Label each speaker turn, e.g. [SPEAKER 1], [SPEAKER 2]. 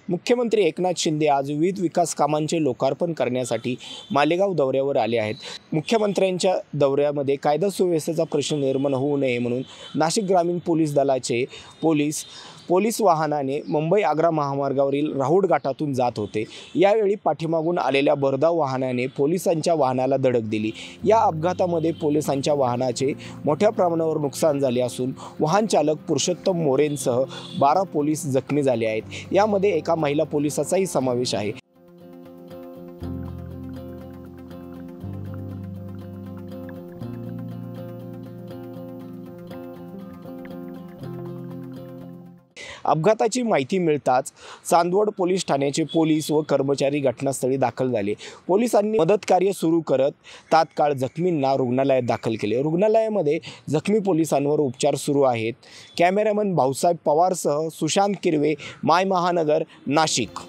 [SPEAKER 1] मुख्यमंत्री एकनाथ शिंदे आज विविध विकास कामांचे लोकार्पण करण्यासाठी मालेगाव दौऱ्यावर आले आहेत। मुख्यमंत्र्यांच्या दौऱ्यामध्ये कायदा सुव्यवस्थेचा प्रश्न निर्माण होऊ नये म्हणून नाशिक ग्रामीण पोलीस दलाचे पोलीस वाहनाने मुंबई आग्रा महामार्गावरील राहुड घाटातून जात होते। यावेळी पाठीमागून आलेल्या भरधाव वाहनाने पोलिसांच्या वाहनाला धडक दिली। या अपघातामध्ये पोलिसांच्या वाहनाचे मोठ्या प्रमाणावर नुकसान झाले असून वाहन चालक पुरुषोत्तम मोरेंसह 12 पोलीस जखमी झाले आहेत। यामध्ये एका महिला पोलिसाचाही समावेश आहे। अपघाताची माहिती मिळताच चांदवड पोलीस ठाण्याचे पोलीस व कर्मचारी घटनास्थळी दाखल झाले। पोलिसांनी मदत कार्य सुरू करत तात्काळ जखमींना रुग्णालयात दाखल केले। रुग्णालयामध्ये जखमी पोलिसांवर उपचार सुरू आहेत। कॅमेरामन भाऊसाहेब पवारसह सुशांत किरवे, माय महानगर, नाशिक।